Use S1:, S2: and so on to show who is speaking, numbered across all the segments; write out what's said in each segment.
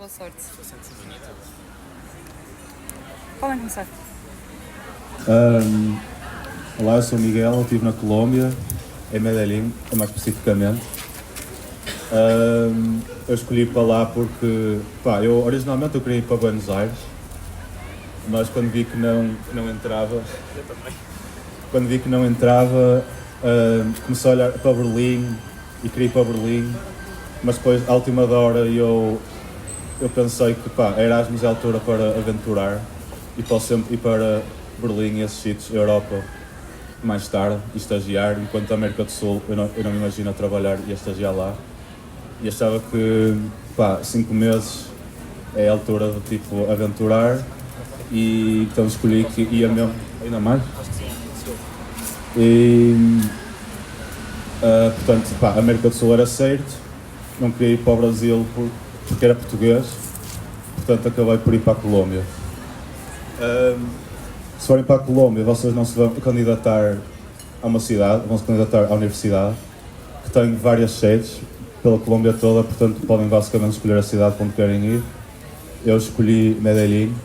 S1: sorte. Podem começar.
S2: Olá, eu sou o Miguel, eu estive na Colômbia, em Medellín, mais especificamente. Eu escolhi para lá porque, originalmente eu queria ir para Buenos Aires, mas quando vi que não entrava, comecei a olhar para Berlim e queria ir para Berlim, mas depois, à última hora, eu pensei que Erasmus é a altura para aventurar e para Berlim e esses sítios, Europa, mais tarde, e estagiar, enquanto a América do Sul eu não me imagino a trabalhar e a estagiar lá. E achava que 5 meses é a altura de tipo aventurar, e então escolhi que ia mesmo, ainda mais. E portanto, a América do Sul era certo, não queria ir para o Brasil porque era português, portanto acabei por ir para a Colômbia. Se forem para a Colômbia, vocês não se vão candidatar a uma cidade, vão se candidatar à universidade, que tem várias sedes pela Colômbia toda, portanto podem basicamente escolher a cidade para onde querem ir. Eu escolhi Medellín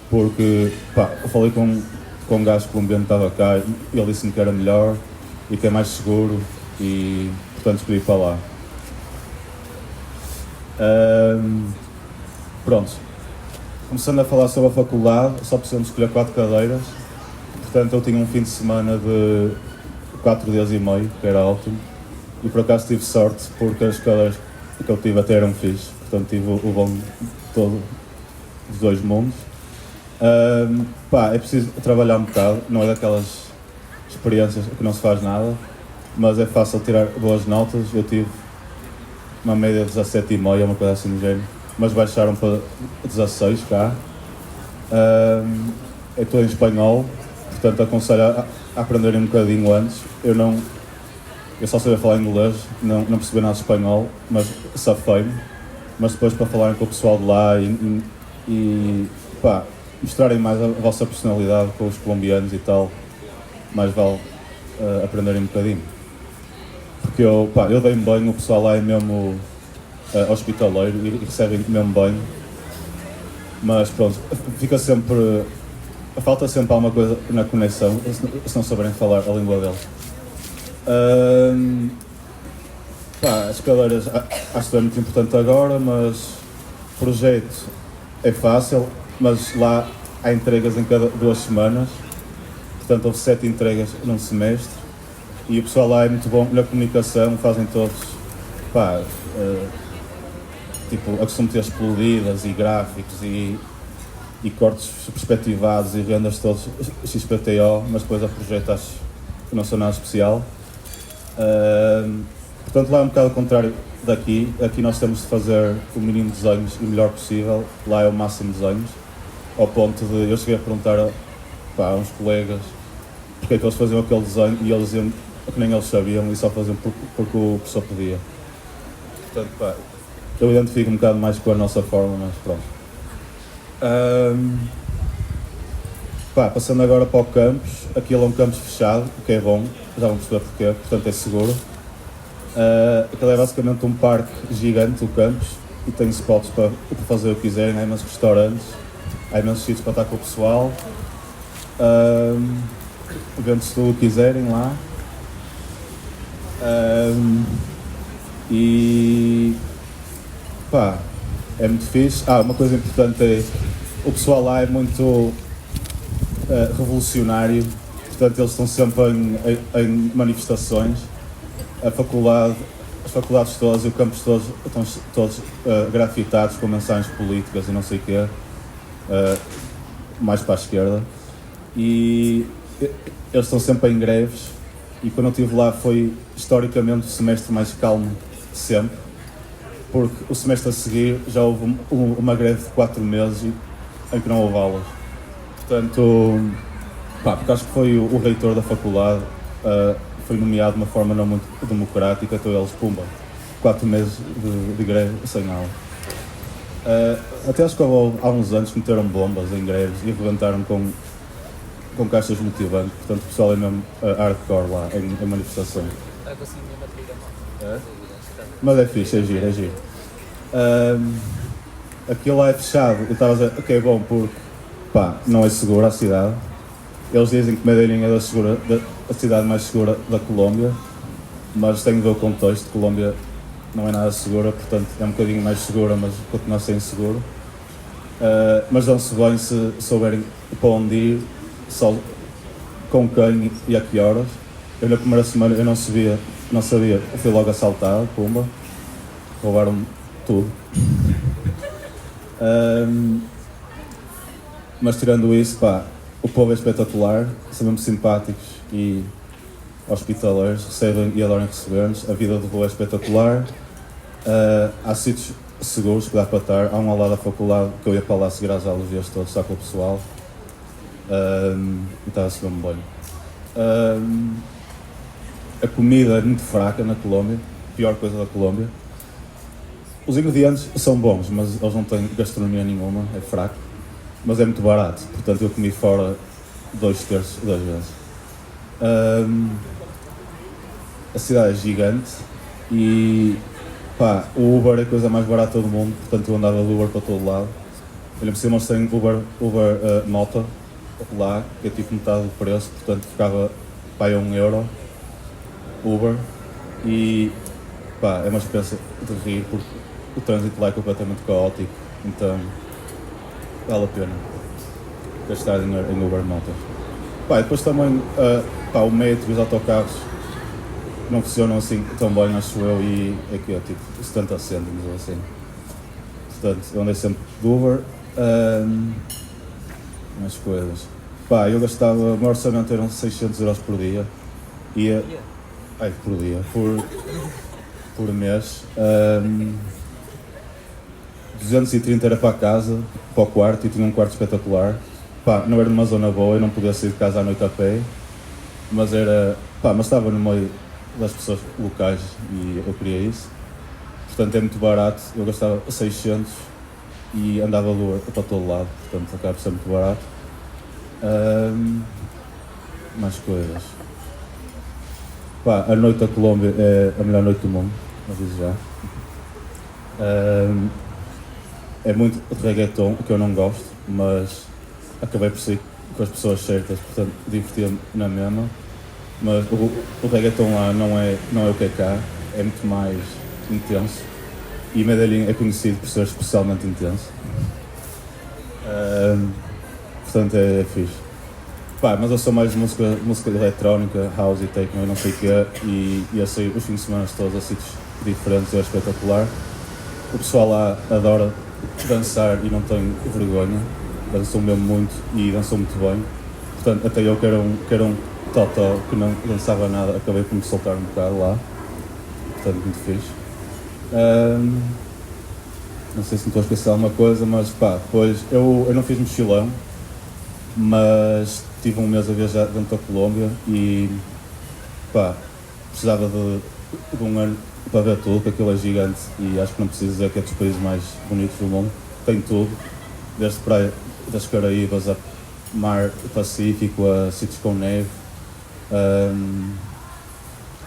S2: porque eu falei com um gajo colombiano que estava cá e ele disse-me que era melhor e que é mais seguro, e portanto escolhi para lá. Pronto. Começando a falar sobre a faculdade, só precisamos escolher 4 cadeiras, portanto eu tinha um fim de semana de 4 dias e meio, que era ótimo, e por acaso tive sorte porque as cadeiras que eu tive até eram fixe, portanto tive o bom todo dos dois mundos. É preciso trabalhar um bocado, não é daquelas experiências que não se faz nada, mas é fácil tirar boas notas. Eu tive uma média de 17,5, uma coisa assim do género, mas baixaram para 16 cá. Eu estou em espanhol, portanto aconselho a aprenderem um bocadinho antes. Eu só sabia falar inglês, não percebi nada de espanhol, mas safei-me. Mas depois, para falarem com o pessoal de lá e mostrarem mais a vossa personalidade com os colombianos e tal, mais vale aprenderem um bocadinho. Porque eu dei-me bem, o pessoal lá é mesmo hospitaleiro e recebem mesmo bem, mas pronto, falta sempre alguma coisa na conexão, se não saberem falar a língua deles. As cadeiras acho que é muito importante agora, mas o projeto é fácil, mas lá há entregas em cada 2 semanas, portanto houve 7 entregas num semestre, e o pessoal lá é muito bom na comunicação, fazem todos tipo axonometria explodidas e gráficos e cortes perspectivados e rendas todos XPTO, mas depois a projeto acho que não são nada especial. Portanto lá é um bocado ao contrário daqui. Aqui nós temos de fazer o mínimo de desenhos e o melhor possível, lá é o máximo de desenhos, ao ponto de eu cheguei a perguntar a uns colegas porque é que eles faziam aquele desenho e eles diziam que nem eles sabiam e só faziam porque o professor pedia. Portanto, eu identifico um bocado mais com a nossa forma, mas pronto. Passando agora para o campus, aquilo é um campus fechado, o que é bom, já vão perceber porquê, portanto é seguro. Aquilo é basicamente um parque gigante, o campus, e tem spots para fazer o que quiserem, há imensos restaurantes, há imensos sítios para estar com o pessoal, eventos tudo o que quiserem lá. É muito fixe. Uma coisa importante é o pessoal lá é muito revolucionário, portanto eles estão sempre em manifestações. As faculdades todas e o campus todos estão todos grafitados com mensagens políticas e não sei o quê, mais para a esquerda, e eles estão sempre em greves. E quando eu estive lá foi historicamente o semestre mais calmo de sempre, porque o semestre a seguir já houve uma greve de 4 meses em que não houve aulas. Portanto, porque acho que foi o reitor da faculdade, foi nomeado de uma forma não muito democrática, então eles, 4 meses de greve sem aula. Até acho que há uns anos que meteram bombas em greves e arrebentaram com caixas multibanco, portanto o pessoal é mesmo hardcore lá em manifestações. Mas é fixe, é giro. aquilo lá é fechado. Eu estava a dizer, ok, bom, porque pá, não é segura a cidade. Eles dizem que Medellín é a cidade mais segura da Colômbia, mas tenho de ver o contexto. Colômbia não é nada segura, portanto é um bocadinho mais segura, mas continua a ser inseguro. Mas dão-se bem se souberem para onde ir, só com quem e a que horas. Eu na primeira semana eu não sabia, eu fui logo assaltado, pumba, roubaram-me tudo. Mas tirando isso, pá, o povo é espetacular, são mesmo simpáticos e hospitaleiros, recebem e adoram receber-nos, a vida do voo é espetacular, há sítios seguros que dá para estar, há um ao lado da faculdade que eu ia para lá seguir as aulas dias todos, só com o pessoal, e estava-se mesmo bem. A comida é muito fraca na Colômbia, pior coisa da Colômbia. Os ingredientes são bons, mas eles não têm gastronomia nenhuma, é fraco, mas é muito barato, portanto eu comi fora 2/3 das vezes. A cidade é gigante e pá, o Uber é a coisa mais barata do mundo, portanto eu andava de Uber para todo lado. Olha, por cima eles têm Uber Nota lá, que é tipo metade do preço, portanto ficava pá, a €1 Uber e pá, é uma experiência de rir porque o trânsito lá é completamente caótico, então vale a pena gastar dinheiro em Uber Notas. Pá, e depois também pá, o metro e os autocarros não funcionam assim tão bem, acho eu, e é que é tipo 70 cêntimos ou assim. Portanto, eu andei sempre de Uber. Mais coisas. Pá, eu gastava, o meu orçamento eram €600 por dia. Ia. Ai, por dia. Por mês. 230 era para a casa, para o quarto, e tinha um quarto espetacular. Pá, não era numa zona boa, eu não podia sair de casa à noite a pé, mas era. Pá, mas estava no meio das pessoas locais e eu queria isso. Portanto é muito barato, eu gastava 600 e andava para todo lado, portanto acaba por ser muito barato. Mais coisas. Pá, a noite da Colômbia é a melhor noite do mundo, aviso já. É muito reggaeton, o que eu não gosto, mas acabei por sair com as pessoas certas, portanto divertia-me na mesma. Mas o reggaeton lá não é o que é cá, é muito mais intenso. E Medellín é conhecido por ser especialmente intenso. Portanto é fixe. Pá, mas eu sou mais de música eletrónica, house e techno e não sei o quê, e ia sair os fins de semana todos a sítios diferentes, é espetacular. O pessoal lá adora dançar e não tem vergonha, dançam mesmo muito e dançam muito bem. Portanto, até eu que era um totó que não dançava nada, acabei por me soltar um bocado lá. Portanto, muito fixe. Não sei se me estou a esquecer de alguma coisa, mas pá, depois eu não fiz mochilão, mas tive um mês a viajar dentro da Colômbia e pá, precisava de um ano para ver tudo, porque aquilo é gigante e acho que não preciso dizer que é dos países mais bonitos do mundo. Tem tudo, desde praia das Caraíbas a mar Pacífico, a sítios com neve,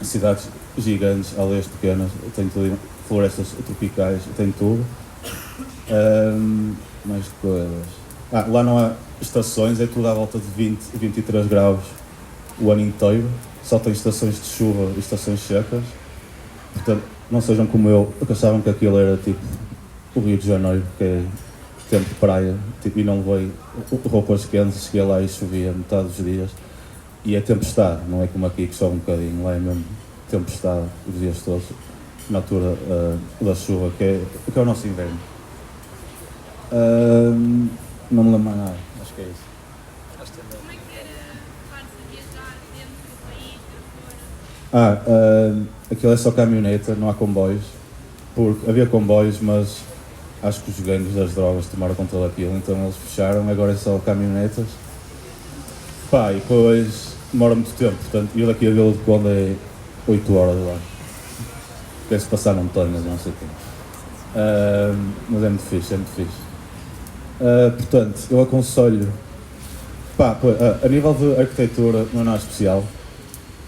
S2: cidades gigantes, aldeias pequenas, tem tudo, florestas tropicais, tem tudo. Mais coisas. Lá não há estações, é tudo à volta de 20, 23 graus o ano inteiro, só tem estações de chuva e estações secas. Portanto, não sejam como eu, que achavam que aquilo era tipo o Rio de Janeiro, que é tempo de praia, tipo, e não levei roupas quentes, cheguei lá e chovia metade dos dias. E é tempestade, não é como aqui que chove um bocadinho, lá é mesmo tempestade os dias todos, na altura da chuva, que é o nosso inverno. Não me lembro mais nada, acho que é isso.
S3: Como é que era parte de viajar dentro do país, para fora?
S2: Aquilo é só caminhoneta, não há comboios, porque havia comboios, mas acho que os gangues das drogas tomaram conta daquilo, então eles fecharam, agora é só caminhonetas. Pá, e depois demora muito tempo, portanto, eu daqui a Vila de Conde é 8 horas lá. Quer-se passar montanhas, não sei o quê. Mas é muito fixe, é muito fixe. Portanto, eu aconselho, pá, a nível de arquitetura não é nada especial,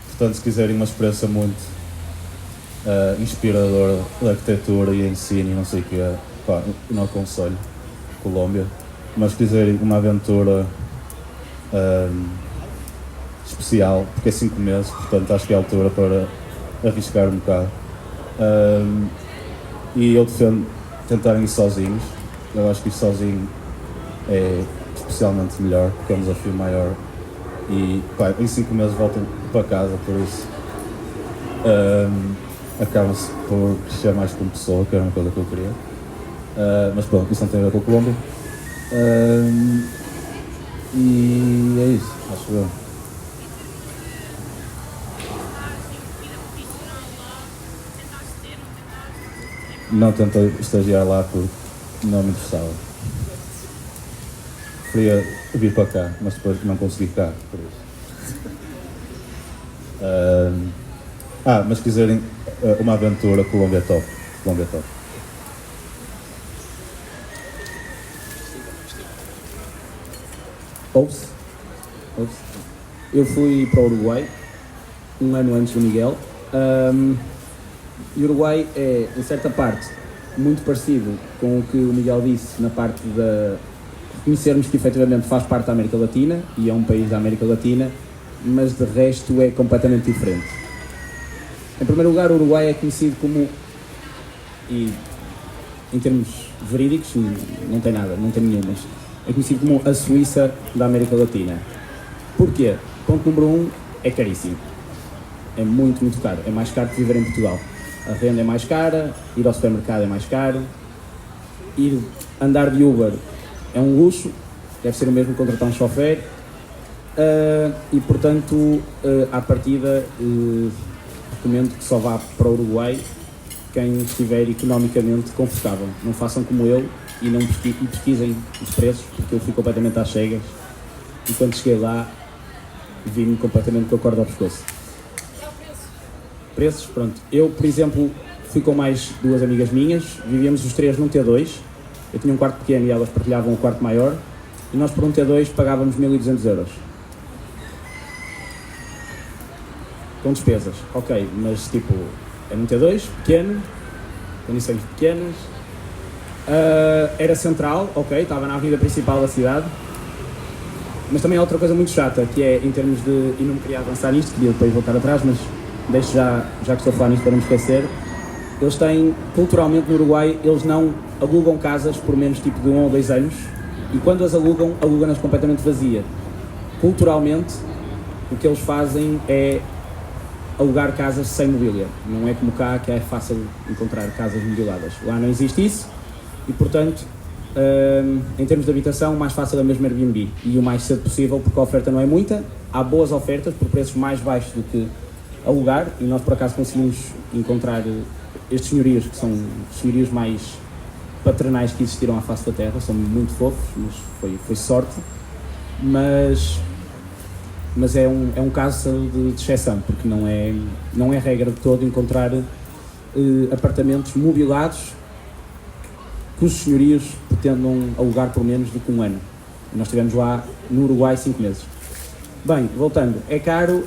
S2: portanto se quiserem uma experiência muito inspiradora de arquitetura e ensino e não sei o que, pá, eu não aconselho. Colômbia, mas quiser ir uma aventura especial, porque é 5 meses, portanto acho que é a altura para arriscar um bocado. E eu defendo tentarem ir sozinhos. Eu acho que ir sozinho é especialmente melhor, porque é um desafio maior. E pá, em 5 meses voltam para casa, por isso acaba-se por crescer mais como pessoa, que era uma coisa que eu queria. Mas pronto, isso não tem a ver com a Colômbia. E é isso, acho eu. Não tentei estagiar lá porque não me interessava. Queria vir para cá, mas depois não consegui cá, por isso. Mas se quiserem uma aventura, Colômbia é top. Colômbia é top.
S4: Ouve-se. Eu fui para o Uruguai, um ano antes do Miguel. E o Uruguai é, em certa parte, muito parecido com o que o Miguel disse na parte de reconhecermos que efetivamente faz parte da América Latina e é um país da América Latina, mas de resto é completamente diferente. Em primeiro lugar, o Uruguai é conhecido como, e em termos verídicos, não tem nada, não tem nenhum, mas é conhecido como a Suíça da América Latina. Porquê? Ponto número 1, é caríssimo. É muito, muito caro. É mais caro que viver em Portugal. A renda é mais cara, ir ao supermercado é mais caro, andar de Uber é um luxo, deve ser o mesmo que contratar um chofer, e portanto, à partida, recomendo que só vá para o Uruguai quem estiver economicamente confortável. Não façam como eu e não pesquisem os preços, porque eu fui completamente às cegas e quando cheguei lá vi-me completamente com a corda ao pescoço. Preços, pronto. Eu, por exemplo, fui com mais 2 amigas minhas, vivíamos os 3 num T2, eu tinha um quarto pequeno e elas partilhavam um quarto maior, e nós por um T2 pagávamos 1.200 euros. Com despesas, ok, mas tipo, era um T2, pequeno, condições pequenas, era central, ok, estava na avenida principal da cidade, mas também há outra coisa muito chata, que é em termos de, e não me queria avançar nisto, queria depois voltar atrás, mas deixo já que estou a falar nisto para não me esquecer, eles têm, culturalmente no Uruguai, eles não alugam casas por menos tipo de 1 ou 2 anos, e quando as alugam-nas completamente vazia. Culturalmente, o que eles fazem é alugar casas sem mobília. Não é como cá, que é fácil encontrar casas mobiliadas. Lá não existe isso, e portanto, em termos de habitação, o mais fácil é mesmo Airbnb, e o mais cedo possível, porque a oferta não é muita, há boas ofertas por preços mais baixos do que alugar, e nós por acaso conseguimos encontrar estes senhorios, que são os senhorios mais paternais que existiram à face da terra, são muito fofos, mas foi sorte, mas é um caso de exceção, porque não é regra de todo encontrar apartamentos mobilados cujos senhorios pretendam alugar por menos do que 1 ano. E nós estivemos lá no Uruguai 5 meses. Bem, voltando, é caro,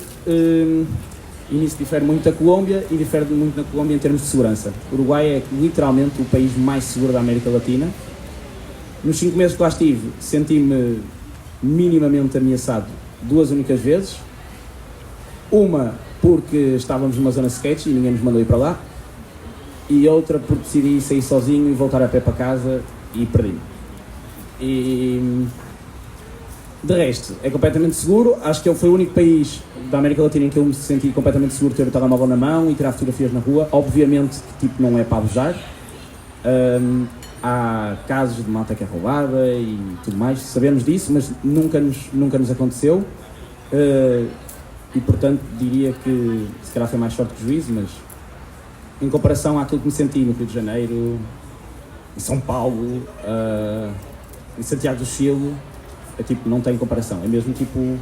S4: e nisso difere muito da Colômbia e difere muito da Colômbia em termos de segurança. O Uruguai é literalmente o país mais seguro da América Latina. Nos 5 meses que lá estive, senti-me minimamente ameaçado 2 únicas vezes. Uma porque estávamos numa zona sketch e ninguém nos mandou ir para lá, e outra porque decidi sair sozinho e voltar a pé para casa e perdi-me. E de resto, é completamente seguro. Acho que ele foi o único país da América Latina em que eu me senti completamente seguro de ter o telemóvel na mão e tirar fotografias na rua. Obviamente que tipo, não é para abujar. Há casos de malta que é roubada e tudo mais, sabemos disso, mas nunca nos aconteceu. E portanto diria que se calhar foi mais sorte que juízo, mas em comparação àquilo que me senti no Rio de Janeiro, em São Paulo, em Santiago do Chile, é tipo, não tem comparação, é mesmo tipo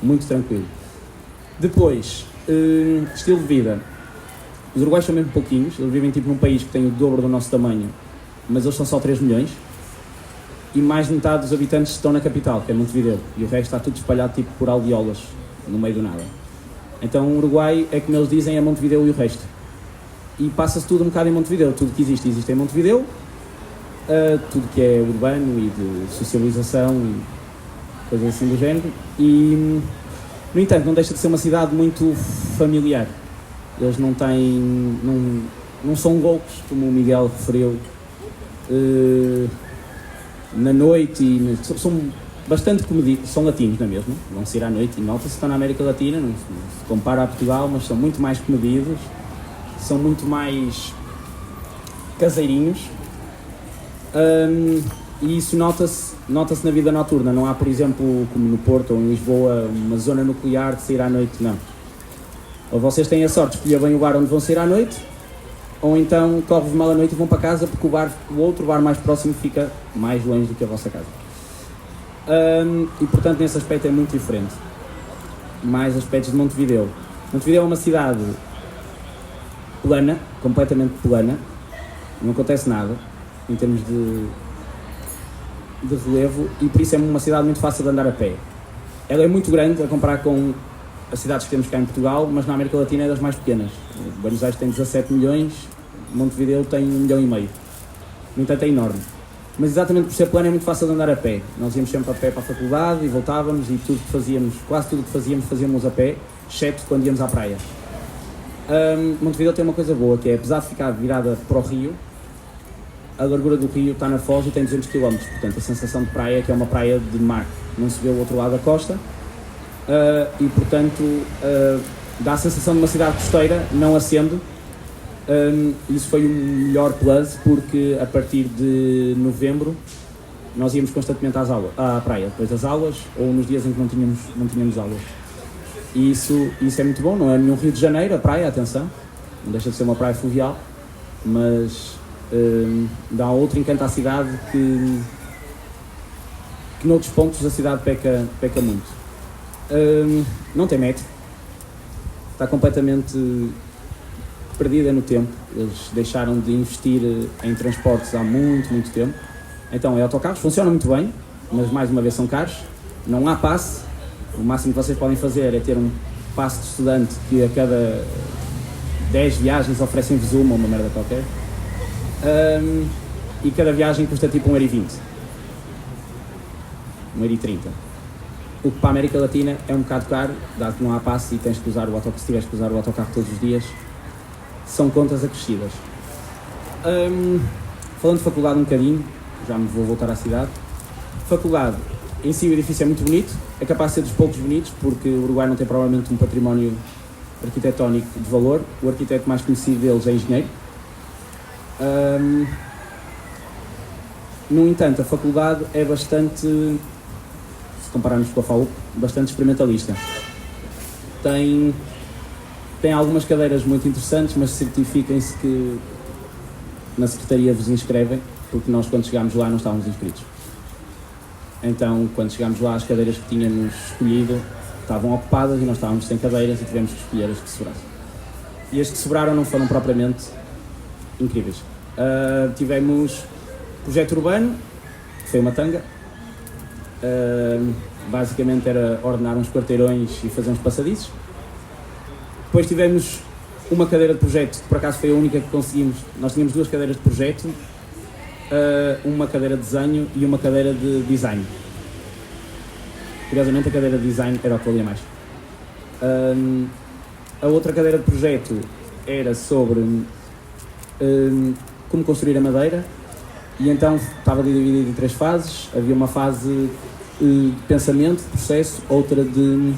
S4: muito tranquilo. Depois, estilo de vida. Os uruguaios são mesmo pouquinhos, eles vivem tipo num país que tem o dobro do nosso tamanho, mas eles são só 3 milhões, e mais de metade dos habitantes estão na capital, que é Montevideo, e o resto está tudo espalhado tipo por aldeolas, no meio do nada. Então o Uruguai é, como eles dizem, é Montevideo e o resto. E passa-se tudo um bocado em Montevideo, tudo que existe em Montevideo, tudo que é urbano e de socialização e coisas assim do género. E, no entanto, não deixa de ser uma cidade muito familiar. Eles não têm, não são loucos, como o Miguel referiu, na noite, e são bastante comedidos, são latinos, não é mesmo? Vão sair à noite e nota-se que estão na América Latina, não se compara a Portugal, mas são muito mais comedidos, são muito mais caseirinhos, e isso nota-se na vida noturna. Não há, por exemplo, como no Porto ou em Lisboa, uma zona nuclear de sair à noite, não. Ou vocês têm a sorte de escolher bem o bar onde vão sair à noite, ou então corre-vos mal à noite e vão para casa porque o outro bar mais próximo fica mais longe do que a vossa casa. E portanto nesse aspecto é muito diferente. Mais aspectos de Montevideo. Montevideo é uma cidade plana, completamente plana, não acontece nada em termos de relevo, e por isso é uma cidade muito fácil de andar a pé. Ela é muito grande a comparar com as cidades que temos cá em Portugal, mas na América Latina é das mais pequenas. Buenos Aires tem 17 milhões, Montevideo tem 1,5 milhão. No entanto é enorme. Mas exatamente por ser plano é muito fácil de andar a pé. Nós íamos sempre a pé para a faculdade e voltávamos, e quase tudo que fazíamos a pé, exceto quando íamos à praia. Montevideo tem uma coisa boa, que é, apesar de ficar virada para o rio, a largura do rio está na foz e tem 200 km, portanto a sensação de praia é que é uma praia de mar, não se vê o outro lado da costa, e portanto dá a sensação de uma cidade costeira, não a sendo. Isso foi o melhor plus, porque a partir de novembro nós íamos constantemente à praia, depois das aulas ou nos dias em que não tínhamos aulas. E isso é muito bom. Não é nenhum Rio de Janeiro a praia, atenção, não deixa de ser uma praia fluvial, mas dá outro encanto à cidade que noutros pontos a cidade peca muito. Não tem metro, está completamente perdida no tempo. Eles deixaram de investir em transportes há muito tempo. Então, autocarros funcionam muito bem, mas mais uma vez são caros, não há passe. O máximo que vocês podem fazer é ter um passe de estudante que a cada 10 viagens oferecem-vos uma merda qualquer, e cada viagem custa tipo 1,20€, 1,30€. O que para a América Latina é um bocado caro, dado que não há passe e tens que usar o autocarro. Se tiveres que usar o autocarro todos os dias, são contas acrescidas. Falando de faculdade um bocadinho, já me vou voltar à cidade. Faculdade, em si o edifício é muito bonito, é capaz de ser dos poucos bonitos, porque o Uruguai não tem provavelmente um património arquitetónico de valor. O arquiteto mais conhecido deles é engenheiro. No entanto, a faculdade é bastante, se compararmos com a FAUP, bastante experimentalista. Tem algumas cadeiras muito interessantes, mas certifiquem-se que na secretaria vos inscrevem, porque nós quando chegámos lá não estávamos inscritos. Então, quando chegámos lá, as cadeiras que tínhamos escolhido estavam ocupadas e nós estávamos sem cadeiras e tivemos que escolher as que sobraram. E as que sobraram não foram propriamente incríveis. Tivemos projeto urbano, que foi uma tanga. Basicamente era ordenar uns quarteirões e fazer uns passadiços. Depois tivemos uma cadeira de projeto, que por acaso foi a única que conseguimos. Nós tínhamos 2 cadeiras de projeto, uma cadeira de desenho e uma cadeira de design. Curiosamente a cadeira de design era o que valia mais. A outra cadeira de projeto era sobre como construir a madeira, e então estava dividido em 3 fases. Havia uma fase de pensamento, de processo, outra de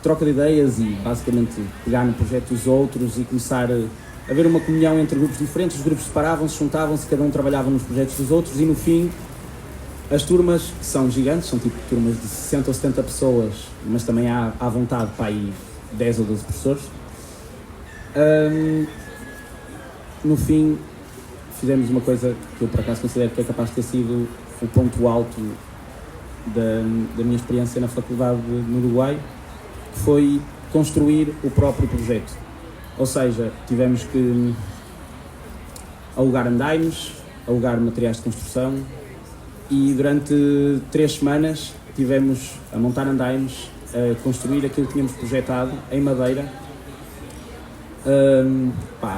S4: troca de ideias e basicamente pegar no projeto dos outros e começar a haver uma comunhão entre grupos diferentes. Os grupos separavam-se, juntavam-se, cada um trabalhava nos projetos dos outros, e no fim as turmas, que são gigantes, são tipo turmas de 60 ou 70 pessoas, mas também há à vontade para aí 10 ou 12 professores. No fim fizemos uma coisa que eu por acaso considero que é capaz de ter sido o ponto alto da minha experiência na faculdade no Uruguai, que foi construir o próprio projeto. Ou seja, tivemos que alugar andaimes, alugar materiais de construção, e durante 3 semanas tivemos a montar andaimes, a construir aquilo que tínhamos projetado em madeira,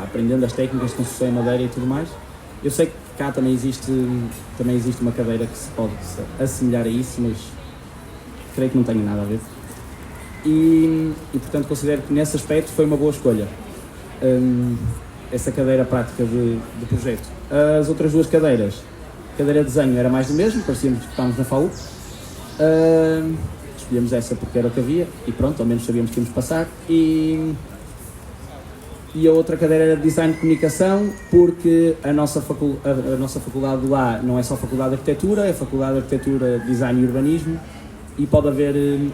S4: aprendendo as técnicas de construção em madeira e tudo mais. Eu sei que cá também existe uma cadeira que se pode assemelhar a isso, mas creio que não tenha nada a ver. E portanto considero que nesse aspecto foi uma boa escolha, essa cadeira prática de projeto. As outras duas cadeiras, a cadeira de desenho era mais do mesmo, parecíamos que estávamos na FAU. Escolhemos essa porque era o que havia e pronto, ao menos sabíamos que íamos passar. E a outra cadeira era de design de comunicação, porque a nossa faculdade lá não é só faculdade de arquitetura, é faculdade de arquitetura, design e urbanismo, e pode haver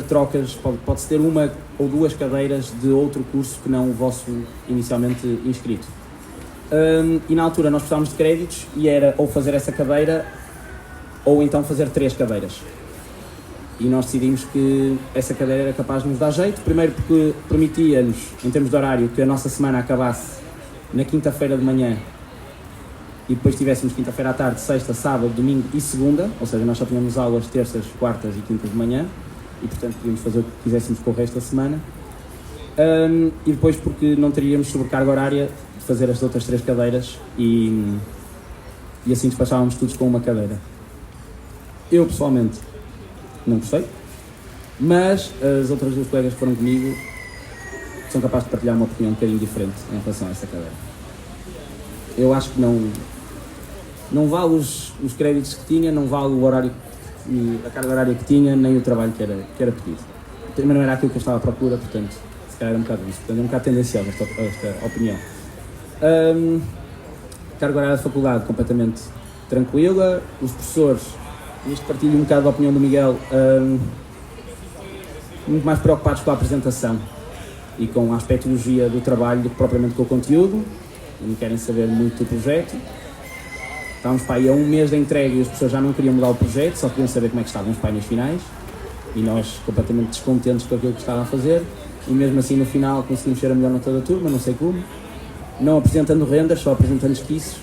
S4: trocas, pode-se ter uma ou duas cadeiras de outro curso que não o vosso inicialmente inscrito. E na altura nós precisávamos de créditos e era ou fazer essa cadeira ou então fazer 3 cadeiras. E nós decidimos que essa cadeira era capaz de nos dar jeito, primeiro porque permitia-nos, em termos de horário, que a nossa semana acabasse na quinta-feira de manhã e depois tivéssemos quinta-feira à tarde, sexta, sábado, domingo e segunda, ou seja, nós só tínhamos aulas terças, quartas e quintas de manhã e portanto podíamos fazer o que quiséssemos com o resto da semana. E depois porque não teríamos sobrecarga horária de fazer as outras 3 cadeiras e assim despachávamos todos com uma cadeira. Eu pessoalmente não gostei, mas as outras 2 colegas que foram comigo são capazes de partilhar uma opinião um bocadinho diferente em relação a essa cadeira. Eu acho que não vale os créditos que tinha, não vale o horário, a carga horária que tinha, nem o trabalho que era pedido. Também não era aquilo que eu estava à procura, portanto, se calhar era um bocado isso. Portanto, é um bocado tendenciosa esta opinião. Carga horária da faculdade completamente tranquila, os professores, nisto partilho um bocado da opinião do Miguel, muito mais preocupados com a apresentação e com a aspectologia do trabalho do que propriamente com o conteúdo. Não querem saber muito do projeto. Estávamos para aí a 1 mês da entrega e as pessoas já não queriam mudar o projeto, só queriam saber como é que estavam os painéis finais e nós completamente descontentes com aquilo que estavam a fazer e mesmo assim no final conseguimos ser a melhor nota da turma, não sei como, não apresentando renders, só apresentando esquiços,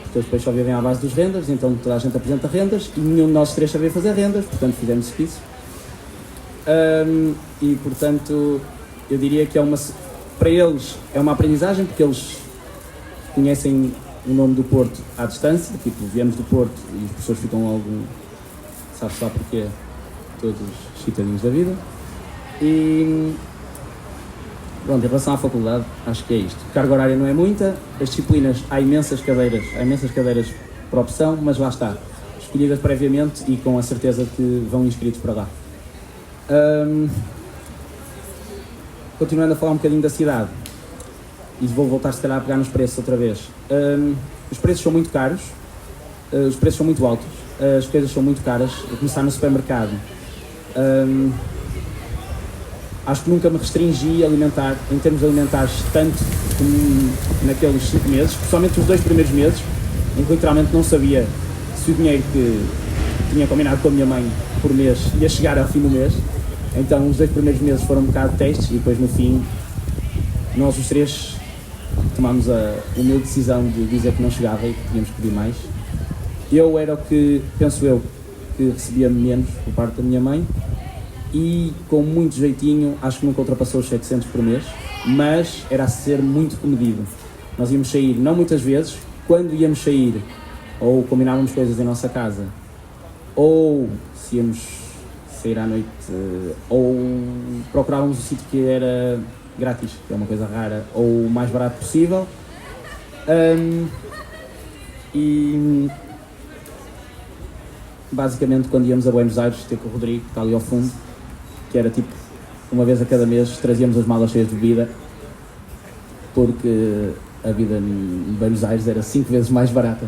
S4: porque eles depois só vivem à base dos renders, então toda a gente apresenta renders e nenhum de nós 3 sabia fazer renders, portanto fizemos esquiços. E portanto eu diria que para eles é uma aprendizagem, porque eles conhecem o nome do Porto à distância, tipo, viemos do Porto e os professores ficam logo, sabe-se lá porque, todos excitadinhos da vida. E pronto, em relação à faculdade, acho que é isto. Carga horária não é muita, as disciplinas, há imensas cadeiras por opção, mas lá está, escolhidas previamente e com a certeza que vão inscritos para lá. Continuando a falar um bocadinho da cidade, e vou voltar se calhar a pegar nos preços outra vez. Os preços são muito caros, os preços são muito altos, as coisas são muito caras. A começar no supermercado, acho que nunca me restringi a alimentar, em termos alimentares, tanto como naqueles 5 meses, especialmente os 2 primeiros meses, em que literalmente não sabia se o dinheiro que tinha combinado com a minha mãe por mês ia chegar ao fim do mês. Então os 2 primeiros meses foram um bocado de testes e depois no fim nós os 3 tomámos a humilde decisão de dizer que não chegava e que tínhamos que pedir mais. Eu era o que, penso eu, que recebia menos por parte da minha mãe e com muito jeitinho, acho que nunca ultrapassou os 700 por mês, mas era a ser muito comedido. Nós íamos sair, não muitas vezes, quando íamos sair, ou combinávamos coisas em nossa casa, ou se íamos sair à noite, ou procurávamos um sítio que era grátis, que é uma coisa rara, ou o mais barato possível. E basicamente quando íamos a Buenos Aires ter com o Rodrigo, que está ali ao fundo, que era tipo, uma vez a cada mês trazíamos as malas cheias de bebida, porque a vida em Buenos Aires era 5 vezes mais barata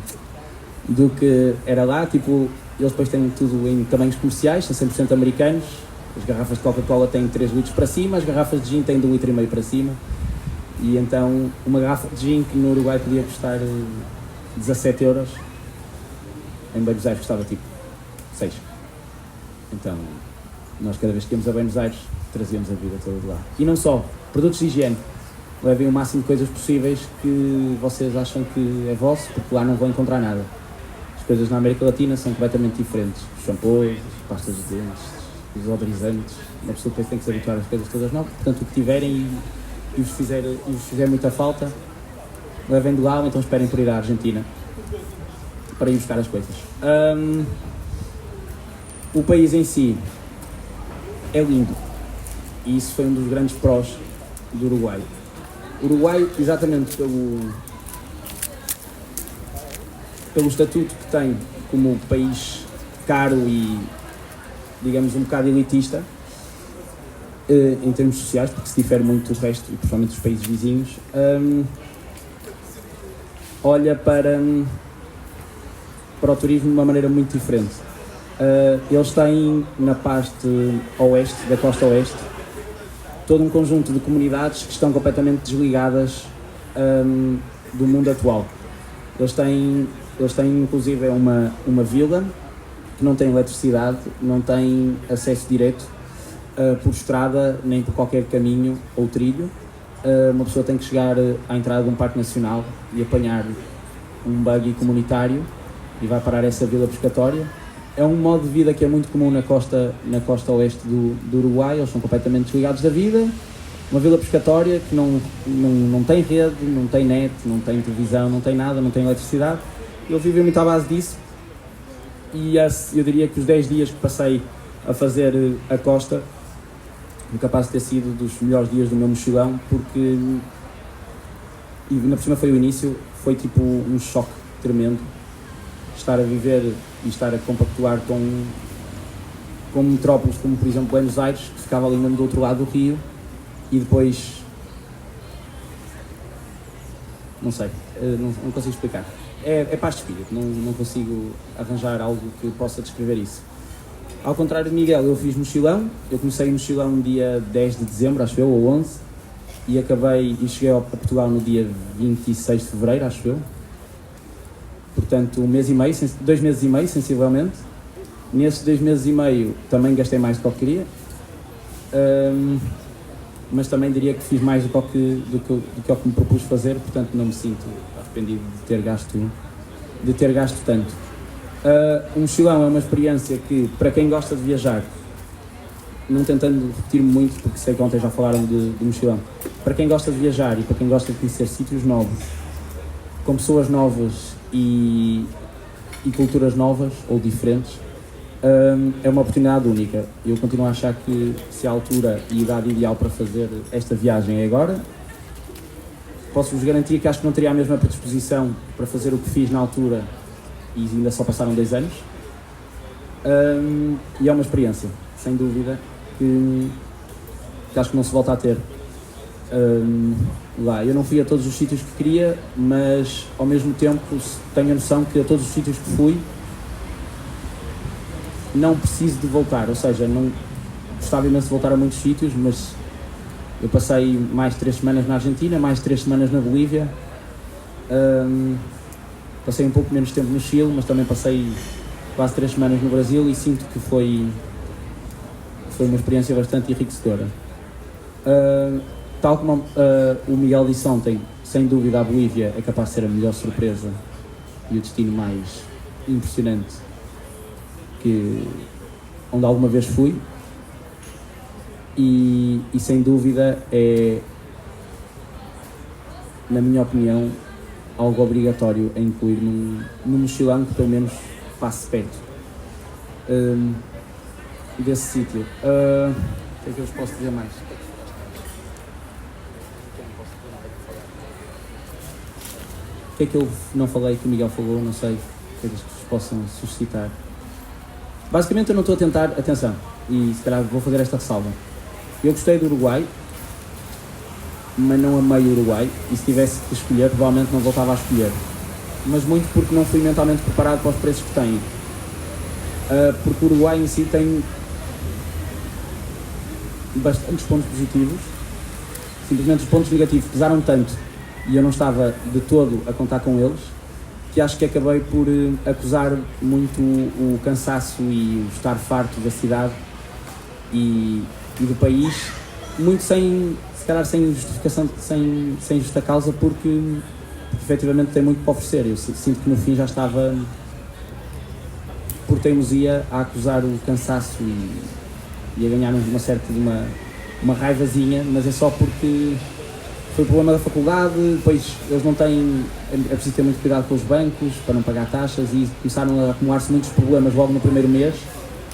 S4: do que era lá. Tipo, eles depois têm tudo em tamanhos comerciais, são 100% americanos. As garrafas de Coca-Cola têm 3 litros para cima, as garrafas de gin têm de 1,5 litro para cima. E então uma garrafa de gin que no Uruguai podia custar 17 euros, em Buenos Aires custava tipo 6. Então nós cada vez que íamos a Buenos Aires trazíamos a vida toda de lá. E não só, produtos de higiene. Levem o máximo de coisas possíveis que vocês acham que é vosso, porque lá não vão encontrar nada. As coisas na América Latina são completamente diferentes. Os shampoos, pastas de dentes, desodorizantes. Uma pessoa depois tem que se habituar às coisas todas novas. Portanto, o que tiverem e vos fizer muita falta, levem de lá ou então esperem por ir à Argentina para ir buscar as coisas. O país em si é lindo e isso foi um dos grandes prós do Uruguai. O Uruguai, exatamente pelo estatuto que tem como país caro e, digamos, um bocado elitista em termos sociais, porque se difere muito do resto, e principalmente dos países vizinhos, olha para o turismo de uma maneira muito diferente. Eles têm na parte oeste, da costa oeste, todo um conjunto de comunidades que estão completamente desligadas do mundo atual. Eles têm inclusive uma vila que não tem eletricidade, não tem acesso direto por estrada nem por qualquer caminho ou trilho. Uma pessoa tem que chegar à entrada de um parque nacional e apanhar um buggy comunitário e vai parar essa vila pescatória. É um modo de vida que é muito comum na costa oeste do Uruguai. Eles são completamente desligados da vida. Uma vila pescatória que não tem rede, não tem net, não tem televisão, não tem nada, não tem eletricidade. Eles vivem muito à base disso. E eu diria que os 10 dias que passei a fazer a costa é capaz de ter sido dos melhores dias do meu mochilão, porque, e na por cima foi o início, foi tipo um choque tremendo estar a viver e estar a compactuar com metrópoles como, por exemplo, Buenos Aires, que ficava ali mesmo do outro lado do rio, e depois não sei, não consigo explicar. É paz de espírito, não consigo arranjar algo que possa descrever isso. Ao contrário de Miguel, eu fiz mochilão. Eu comecei mochilão no dia 10 de dezembro, acho eu, ou 11, e cheguei a Portugal no dia 26 de fevereiro, acho eu. Portanto, 2 meses e meio, sensivelmente. Nesses 2 meses e meio também gastei mais do que eu queria, mas também diria que fiz mais do que me propus fazer, portanto não me sinto arrependido de ter gasto tanto. O mochilão é uma experiência que, para quem gosta de viajar, não tentando repetir-me muito, porque sei que ontem já falaram de mochilão, para quem gosta de viajar e para quem gosta de conhecer sítios novos, com pessoas novas e culturas novas ou diferentes, é uma oportunidade única. Eu continuo a achar que se a altura e a idade ideal para fazer esta viagem é agora. Posso-vos garantir que acho que não teria a mesma predisposição para fazer o que fiz na altura e ainda só passaram 2 anos. E é uma experiência, sem dúvida, que acho que não se volta a ter lá. Eu não fui a todos os sítios que queria, mas ao mesmo tempo tenho a noção que a todos os sítios que fui não preciso de voltar, ou seja, não gostava imenso de voltar a muitos sítios, mas eu passei mais 3 semanas na Argentina, mais 3 semanas na Bolívia, passei um pouco menos tempo no Chile, mas também passei quase 3 semanas no Brasil e sinto que foi uma experiência bastante enriquecedora. Tal como o Miguel disse ontem, sem dúvida a Bolívia é capaz de ser a melhor surpresa e o destino mais impressionante onde alguma vez fui, e sem dúvida é, na minha opinião, algo obrigatório a incluir num mochilão que pelo menos passe perto desse sítio. O que é que eu vos posso dizer mais? O que é que eu não falei que o Miguel falou? Não sei, coisas que vos possam suscitar. Basicamente eu não estou a tentar, atenção, e se calhar vou fazer esta ressalva. Eu gostei do Uruguai, mas não amei o Uruguai, e se tivesse que escolher, provavelmente não voltava a escolher. Mas muito porque não fui mentalmente preparado para os preços que tem. Porque o Uruguai em si tem bastantes pontos positivos, simplesmente os pontos negativos pesaram tanto, e eu não estava de todo a contar com eles, que acho que acabei por acusar muito o cansaço e o estar farto da cidade e do país, muito se calhar sem justificação, sem justa causa, porque efetivamente tem muito para oferecer. Eu sinto que no fim já estava, por teimosia, a acusar o cansaço e a ganhar uma certa uma raivazinha, mas é só porque foi o problema da faculdade, depois eles não têm, é preciso ter muito cuidado com os bancos para não pagar taxas e começaram a acumular-se muitos problemas logo no primeiro mês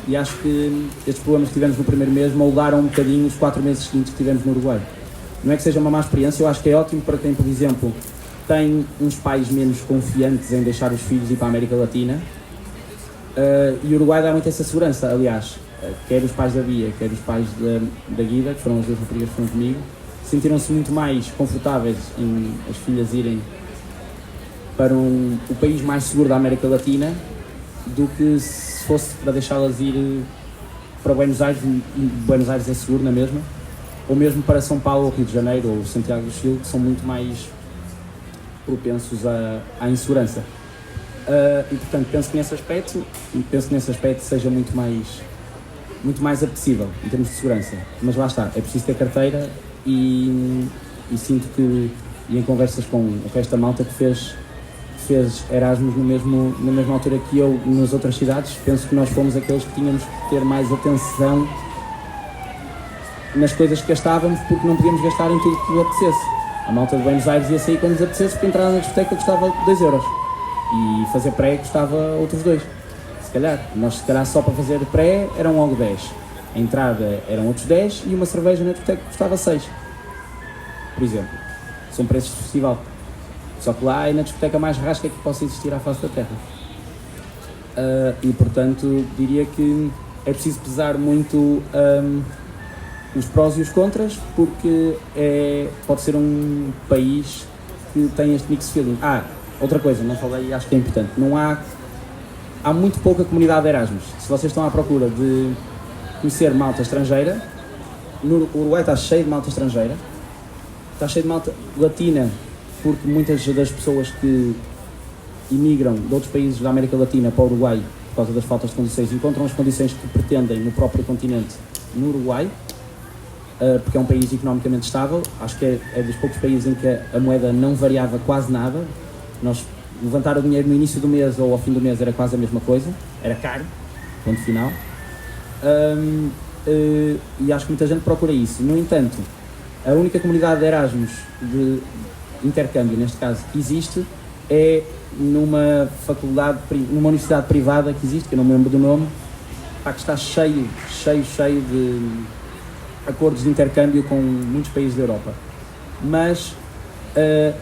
S4: e acho que estes problemas que tivemos no primeiro mês moldaram um bocadinho os 4 meses seguintes que tivemos no Uruguai. Não é que seja uma má experiência, eu acho que é ótimo para quem, por exemplo, tem uns pais menos confiantes em deixar os filhos ir para a América Latina e o Uruguai dá muito essa segurança, aliás, quer os pais da Bia, quer os pais da Guida, que foram as 2 raparigas que foram comigo, sentiram-se muito mais confortáveis em as filhas irem para o país mais seguro da América Latina do que se fosse para deixá-las ir para Buenos Aires, e Buenos Aires é seguro na mesma, ou mesmo para São Paulo, ou Rio de Janeiro, ou Santiago do Chile, que são muito mais propensos à insegurança. E portanto penso que nesse aspecto seja muito mais apetecível em termos de segurança, mas lá está, é preciso ter carteira e sinto que, e em conversas com o resto da malta que fez Erasmus na mesma altura que eu nas outras cidades, penso que nós fomos aqueles que tínhamos que ter mais atenção nas coisas que gastávamos porque não podíamos gastar em tudo que nos apetecesse. A malta de Buenos Aires ia sair quando nos apetecesse porque entrar na discoteca custava 2 euros e fazer pré custava outros 2. Se calhar só para fazer pré eram logo 10. A entrada eram outros 10 e uma cerveja na discoteca custava 6. Por exemplo. São preços de festival. Só que lá é na discoteca mais rasca que possa existir à face da terra. E portanto diria que é preciso pesar muito os prós e os contras porque pode ser um país que tem este mixed feeling. Outra coisa, não falei e acho que é importante. Há muito pouca comunidade de Erasmus. Se vocês estão à procura de conhecer malta estrangeira, no Uruguai está cheio de malta estrangeira, está cheio de malta latina, porque muitas das pessoas que imigram de outros países da América Latina para o Uruguai, por causa das faltas de condições, encontram as condições que pretendem no próprio continente, no Uruguai, porque é um país economicamente estável. Acho que é dos poucos países em que a moeda não variava quase nada. Nós levantar o dinheiro no início do mês ou ao fim do mês era quase a mesma coisa, era caro, ponto final. E acho que muita gente procura isso. No entanto, a única comunidade de Erasmus, de intercâmbio neste caso, que existe é numa universidade privada que existe, que eu não me lembro do nome, que está cheio de acordos de intercâmbio com muitos países da Europa. Mas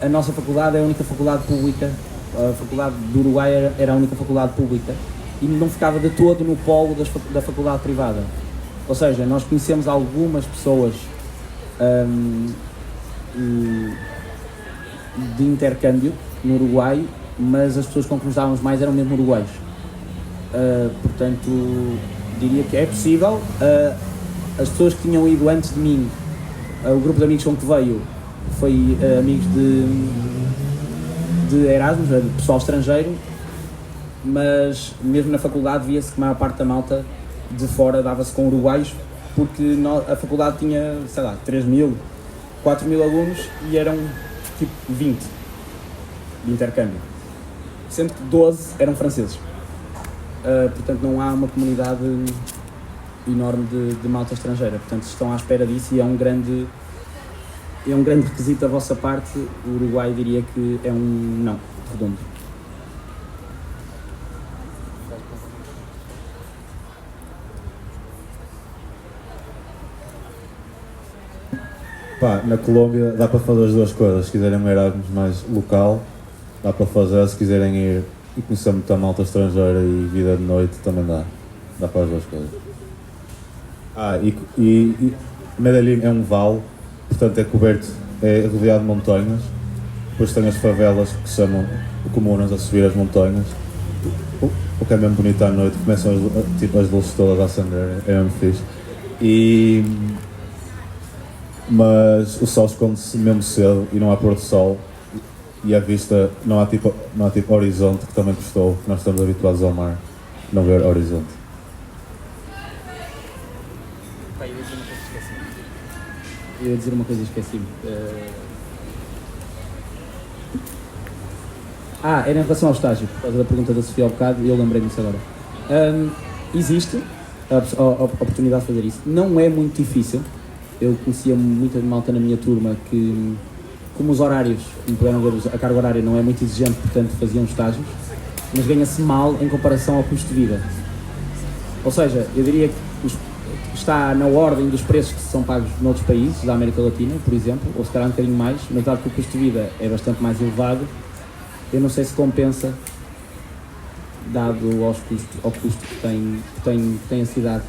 S4: a nossa faculdade é a única faculdade pública. A faculdade do Uruguai era a única faculdade pública e não ficava de todo no polo da faculdade privada. Ou seja, nós conhecemos algumas pessoas de intercâmbio no Uruguai, mas as pessoas com que nos dávamos mais eram mesmo uruguaios. Portanto, diria que é possível. As pessoas que tinham ido antes de mim, o grupo de amigos com que veio foi amigos de Erasmus, de pessoal estrangeiro, mas mesmo na faculdade via-se que a maior parte da malta de fora dava-se com uruguaios, porque a faculdade tinha, 3.000, 4.000 alunos e eram tipo 20 de intercâmbio, sendo que 12 eram franceses. Portanto não há uma comunidade enorme de malta estrangeira, portanto estão à espera disso e é um grande requisito da vossa parte. O Uruguai diria que é um não redondo.
S2: Na Colômbia dá para fazer as duas coisas. Se quiserem um Erasmus mais local, dá para fazer. Se quiserem ir e conhecer muita malta estrangeira e vida de noite, também dá. Dá para as duas coisas. E Medellín é um vale, portanto é rodeado de montanhas. Depois tem as favelas que se chamam comunas a subir as montanhas. O que é mesmo bonito à noite, começam as luzes todas a acender, é mesmo fixe. Mas o sol esconde-se mesmo cedo e não há pôr do sol. E a vista, não há tipo horizonte, que também custou, que nós estamos habituados ao mar, não ver horizonte.
S4: Eu ia dizer uma coisa e esqueci-me. Era em relação ao estágio, por causa da pergunta da Sofia ao bocado, e eu lembrei-me disso agora. Existe a oportunidade de fazer isso. Não é muito difícil. Eu conhecia muita malta na minha turma que como os horários, como puderam ver, a carga horária não é muito exigente, portanto faziam estágios, mas ganha-se mal em comparação ao custo de vida. Ou seja, eu diria que está na ordem dos preços que são pagos noutros países, da América Latina, por exemplo, ou se calhar um bocadinho mais, mas dado que o custo de vida é bastante mais elevado, eu não sei se compensa, dado ao custo que tem a cidade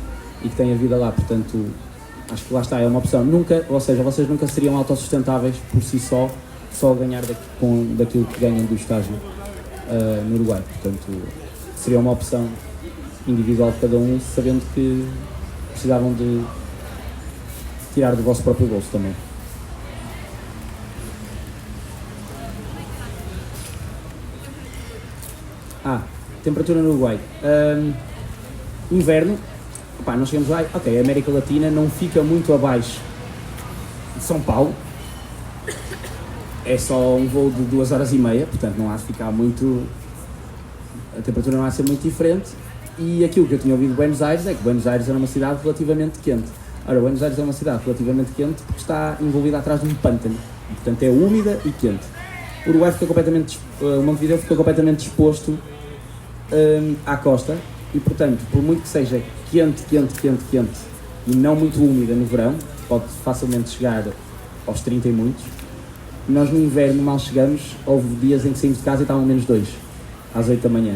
S4: e que tem a vida lá, portanto, acho que lá está, é uma opção. Ou seja, vocês nunca seriam autossustentáveis por si só ganhar daquilo que ganham do estágio no Uruguai, portanto, seria uma opção individual de cada um, sabendo que precisavam de tirar do vosso próprio bolso também. Temperatura no Uruguai. Inverno, nós chegamos lá, a América Latina não fica muito abaixo de São Paulo, é só um voo de 2h30, portanto não há de ficar muito, a temperatura não há de ser muito diferente, e aquilo que eu tinha ouvido de Buenos Aires é que Buenos Aires era uma cidade relativamente quente. Ora, Buenos Aires é uma cidade relativamente quente porque está envolvida atrás de um pântano, portanto é úmida e quente. O Uruguai o Montevideo fica completamente exposto à costa e, portanto, por muito que seja quente e não muito úmida no verão, pode facilmente chegar aos 30 e muitos, nós no inverno mal chegamos, houve dias em que saímos de casa e estavam -2, às 8 da manhã.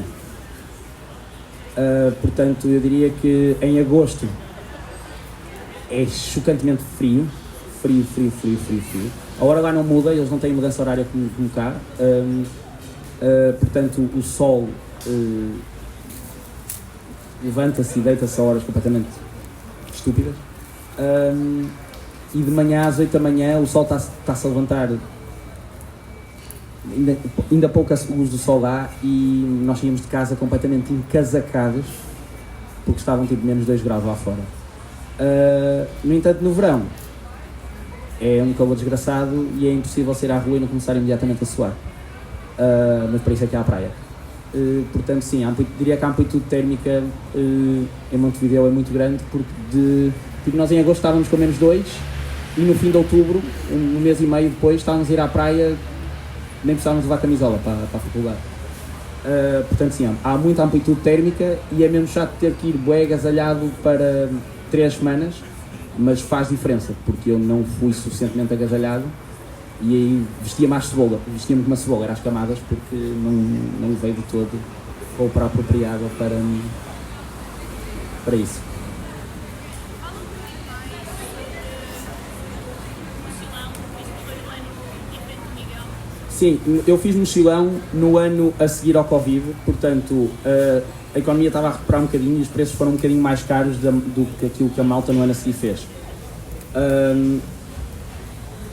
S4: Portanto, eu diria que em agosto é chocantemente frio. A hora lá não muda, eles não têm mudança horária como cá, portanto o sol levanta-se e deita-se a horas completamente estúpidas, e de manhã às 8 da manhã o sol está-se a levantar, ainda pouca luz do sol há, e nós saímos de casa completamente encasacados porque estavam tipo -2 graus lá fora. No entanto, no verão é um calor desgraçado e é impossível sair à rua e não começar imediatamente a suar, mas para isso é que há a praia. Portanto, sim, diria que a amplitude térmica em Montevideo é muito grande, porque nós em agosto estávamos com -2 e no fim de outubro, um mês e meio depois, estávamos a ir à praia, nem precisávamos levar camisola para a faculdade. Portanto, sim, há muita amplitude térmica e é mesmo chato ter que ir bué agasalhado para 3 semanas, mas faz diferença, porque eu não fui suficientemente agasalhado e aí vestia muito uma cebola, era às camadas, porque não levei de todo roupa apropriada para isso. Sim, eu fiz mochilão no ano a seguir ao Covid, portanto a economia estava a recuperar um bocadinho e os preços foram um bocadinho mais caros do que aquilo que a malta no ano a seguir fez.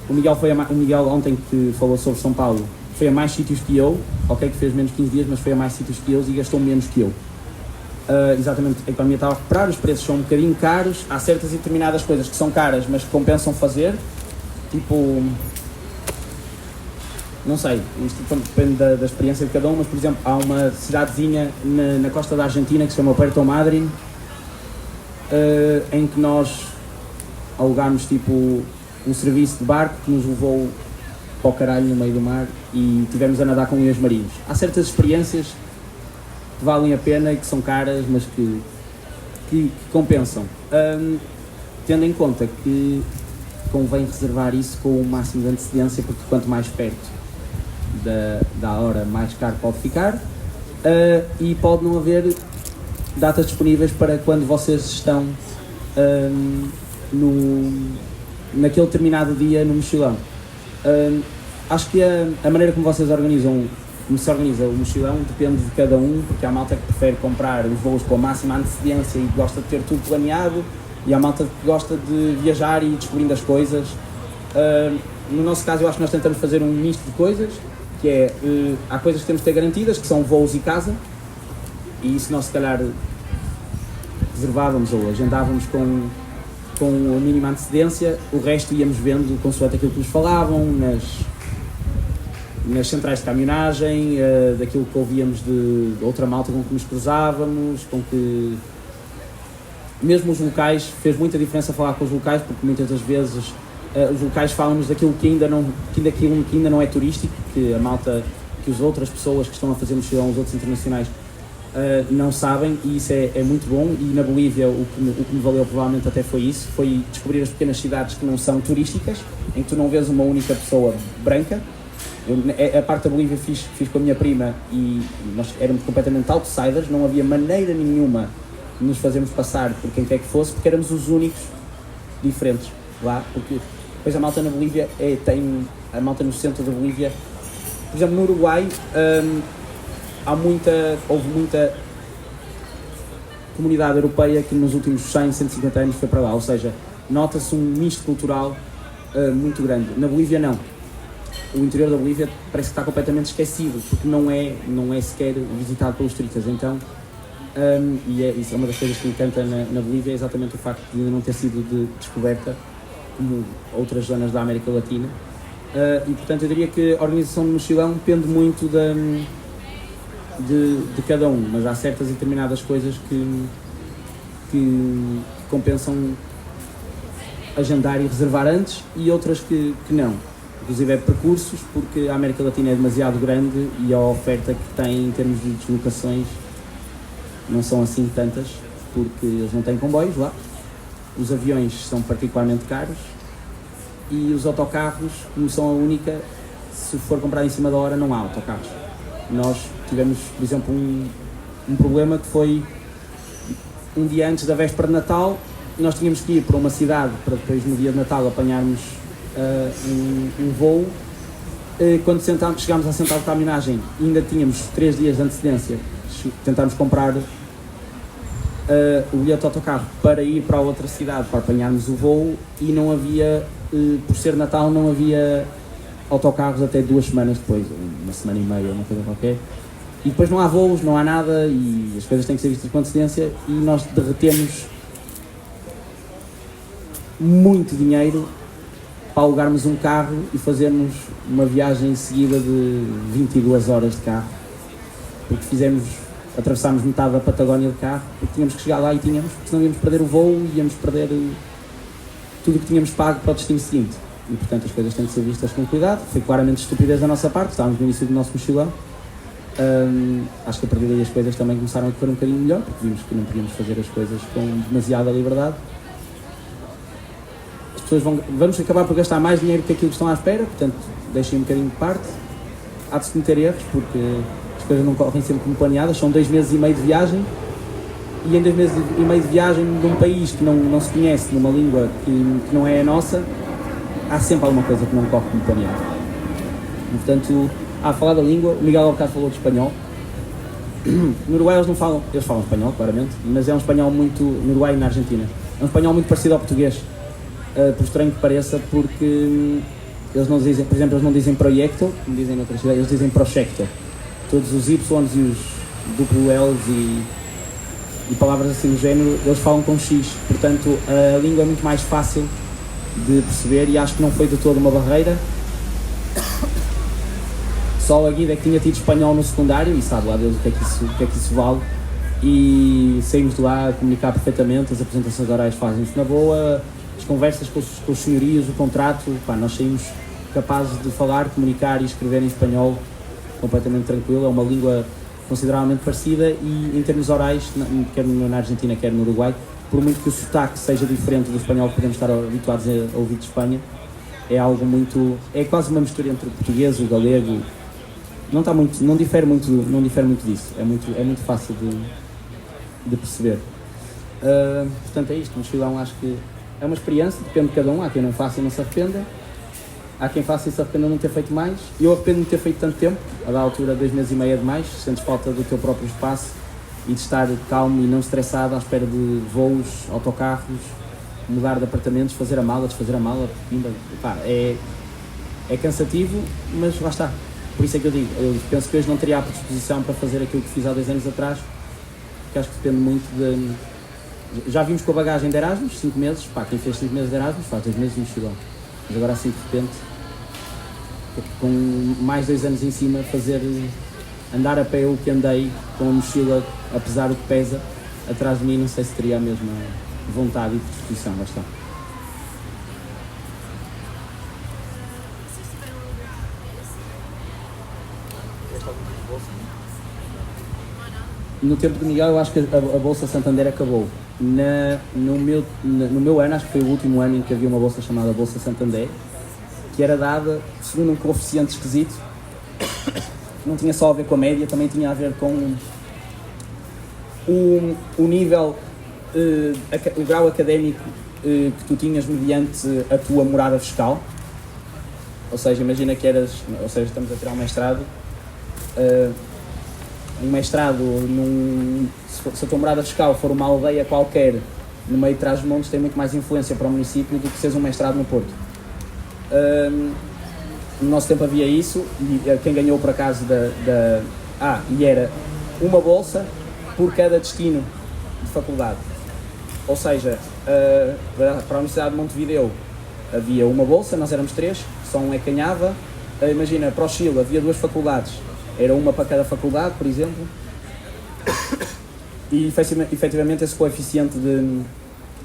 S4: O Miguel ontem que falou sobre São Paulo foi a mais sítios que eu, que fez menos 15 dias, mas foi a mais sítios que eu e gastou menos que eu. Exatamente, a economia estava a recuperar, os preços são um bocadinho caros, há certas e determinadas coisas que são caras mas que compensam fazer, tipo, não sei, isto depende da experiência de cada um, mas por exemplo, há uma cidadezinha na costa da Argentina que se chama Puerto Madryn, em que nós alugámos tipo um serviço de barco que nos levou para o caralho no meio do mar e tivemos a nadar com leões marinhos. Há certas experiências que valem a pena e que são caras, mas que compensam. Tendo em conta que convém reservar isso com o máximo de antecedência, porque quanto mais perto da hora, mais caro pode ficar, e pode não haver datas disponíveis para quando vocês estão naquele determinado dia no mochilão. Acho que a maneira como se organiza o mochilão depende de cada um, porque há malta que prefere comprar os voos com a máxima antecedência e gosta de ter tudo planeado, e há malta que gosta de viajar e ir descobrindo as coisas. No nosso caso, eu acho que nós tentamos fazer um misto de coisas, que é, há coisas que temos de ter garantidas, que são voos e casa, e isso nós se calhar reservávamos ou agendávamos com a mínima antecedência, o resto íamos vendo consoante aquilo que nos falavam, nas centrais de caminhonagem, daquilo que ouvíamos de outra malta com que nos cruzávamos, com que mesmo os locais, fez muita diferença falar com os locais, porque muitas das vezes os locais falam-nos daquilo que ainda não é turístico, que a malta, que as outras pessoas que estão a fazer mochilão, os outros internacionais, não sabem, e isso é muito bom. E na Bolívia o que me valeu provavelmente até foi isso, foi descobrir as pequenas cidades que não são turísticas, em que tu não vês uma única pessoa branca. A parte da Bolívia fiz com a minha prima e nós éramos completamente outsiders, não havia maneira nenhuma de nos fazermos passar por quem quer que fosse, porque éramos os únicos diferentes lá, porque depois a malta na Bolívia a malta no centro da Bolívia, por exemplo, no Uruguai houve muita comunidade europeia que nos últimos 100, 150 anos foi para lá, ou seja, nota-se um misto cultural muito grande. Na Bolívia não. O interior da Bolívia parece que está completamente esquecido, porque não é sequer visitado pelos turistas. Então, isso é uma das coisas que me encanta na Bolívia, é exatamente o facto de não ter sido descoberta como outras zonas da América Latina. E portanto eu diria que a organização do mochilão depende muito de cada um, mas há certas e determinadas coisas que compensam agendar e reservar antes, e outras que não. Inclusive percursos, porque a América Latina é demasiado grande e a oferta que tem em termos de deslocações não são assim tantas, porque eles não têm comboios lá, os aviões são particularmente caros e os autocarros, como são a única, se for comprar em cima da hora não há autocarros. Nós tivemos, por exemplo, um problema que foi um dia antes da véspera de Natal, nós tínhamos que ir para uma cidade para depois no dia de Natal apanharmos um voo. Quando chegámos à central de caminhagem, ainda tínhamos 3 dias de antecedência, tentámos comprar o bilhete de autocarro para ir para a outra cidade para apanharmos o voo, e não havia, por ser Natal, não havia autocarros até 2 semanas depois, uma semana e meia, uma coisa qualquer, e depois não há voos, não há nada, e as coisas têm que ser vistas com antecedência, e nós derretemos muito dinheiro para alugarmos um carro e fazermos uma viagem seguida de 22 horas de carro, porque atravessámos metade da Patagónia de carro, porque tínhamos que chegar lá e porque senão íamos perder o voo e íamos perder tudo o que tínhamos pago para o destino seguinte. E portanto as coisas têm que ser vistas com cuidado. Foi claramente estupidez da nossa parte, estávamos no início do nosso mochilão. Acho que a partir daí as coisas também começaram a correr um bocadinho melhor, porque vimos que não podíamos fazer as coisas com demasiada liberdade. As pessoas vamos acabar por gastar mais dinheiro do que aquilo que estão à espera, portanto deixem um bocadinho de parte. Há de se cometer erros, porque as coisas não correm sempre como planeadas. São 2 meses e meio de viagem, e em 2 meses e meio de viagem de um país que não se conhece, numa língua que não é a nossa, há sempre alguma coisa que não corre como planeado. E, portanto, a falar da língua, o Miguel Alcácer falou de espanhol. No Uruguai eles falam espanhol, claramente, mas é um espanhol muito, no Uruguai e na Argentina, é um espanhol muito parecido ao português, por estranho que pareça, porque eles não dizem, por exemplo, eles não dizem proyecto, como dizem noutras cidades, eles dizem proxecto. Todos os Ys e os duplo Ls e palavras assim do género, eles falam com X, portanto a língua é muito mais fácil de perceber, e acho que não foi de toda uma barreira. Só a Guida é que tinha tido espanhol no secundário e sabe lá Deus o que é que isso vale, e saímos de lá a comunicar perfeitamente, as apresentações orais fazem-se na boa, as conversas com os senhorios, o contrato, nós saímos capazes de falar, comunicar e escrever em espanhol completamente tranquilo. É uma língua consideravelmente parecida, e em termos orais, quer na Argentina, quer no Uruguai, por muito que o sotaque seja diferente do espanhol que podemos estar habituados a ouvir de Espanha, é algo muito, é quase uma mistura entre o português, o galego. Não difere muito disso, é muito fácil de perceber. Portanto é isto, o mochilão acho que é uma experiência, depende de cada um, há quem não faça e não se arrependa, há quem faça e se arrependa de não ter feito mais. Eu arrependo-me de ter feito tanto tempo, a da altura 2 meses e meio é demais, sentes falta do teu próprio espaço e de estar calmo e não estressado à espera de voos, autocarros, mudar de apartamentos, fazer a mala, desfazer a mala, é cansativo, mas lá está. Por isso é que eu digo, eu penso que hoje não teria a predisposição para fazer aquilo que fiz há 2 anos atrás, porque acho que depende muito de... Já vimos com a bagagem de Erasmus, 5 meses, quem fez 5 meses de Erasmus faz 2 meses de mochilão, mas agora assim de repente, com mais 2 anos em cima, andar a pé o que andei, com a mochila, apesar do que pesa, atrás de mim, não sei se teria a mesma vontade e disposição, lá está. no tempo de Miguel, eu acho que a Bolsa Santander acabou. No meu ano, acho que foi o último ano em que havia uma bolsa chamada Bolsa Santander, que era dada segundo um coeficiente esquisito, que não tinha só a ver com a média, também tinha a ver com o nível, o grau académico que tu tinhas mediante a tua morada fiscal. Ou seja, imagina que estamos a tirar um mestrado, se a tua morada fiscal for uma aldeia qualquer no meio de Trás-os-Montes, tem muito mais influência para o município do que seres um mestrado no Porto. No nosso tempo havia isso, e quem ganhou por acaso e era uma bolsa por cada destino de faculdade. Ou seja, para a Universidade de Montevideo havia uma bolsa, nós éramos 3, só um é que ganhava. Imagina, para o Chile havia 2 faculdades, era uma para cada faculdade, por exemplo. E efetivamente esse coeficiente de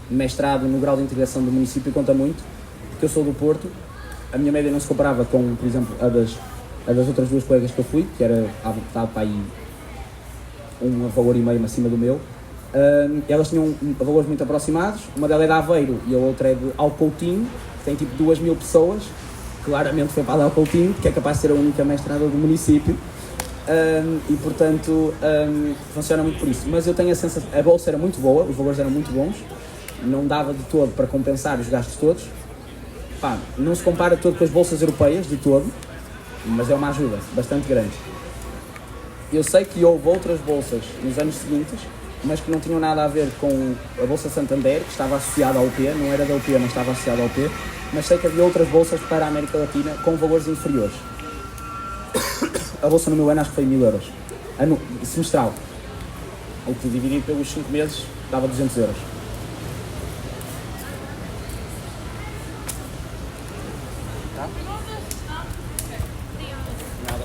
S4: mestrado no grau de integração do município conta muito, porque eu sou do Porto, a minha média não se comparava com, por exemplo, a das outras 2 colegas que eu fui, que estava para aí um valor e meio acima do meu. Elas tinham valores muito aproximados, uma delas é de Aveiro e a outra é de Alcoutinho, que tem tipo 2.000 pessoas, claramente foi para Alcoutinho, que é capaz de ser a única mestrada do município. E portanto funciona muito por isso, mas eu tenho a sensação, a bolsa era muito boa, os valores eram muito bons, não dava de todo para compensar os gastos todos. Não se compara todo com as bolsas europeias de todo, mas é uma ajuda bastante grande. Eu sei que houve outras bolsas nos anos seguintes, mas que não tinham nada a ver com a Bolsa Santander, que estava associada ao UP, não era da UP, mas estava associada ao UP, mas sei que havia outras bolsas para a América Latina com valores inferiores. A bolsa no meu ano acho que foi 1.000 euros, semestral, o que dividido pelos 5 meses dava 200 euros.
S3: Perguntas? Não? Ok. Obrigada.
S4: Nada.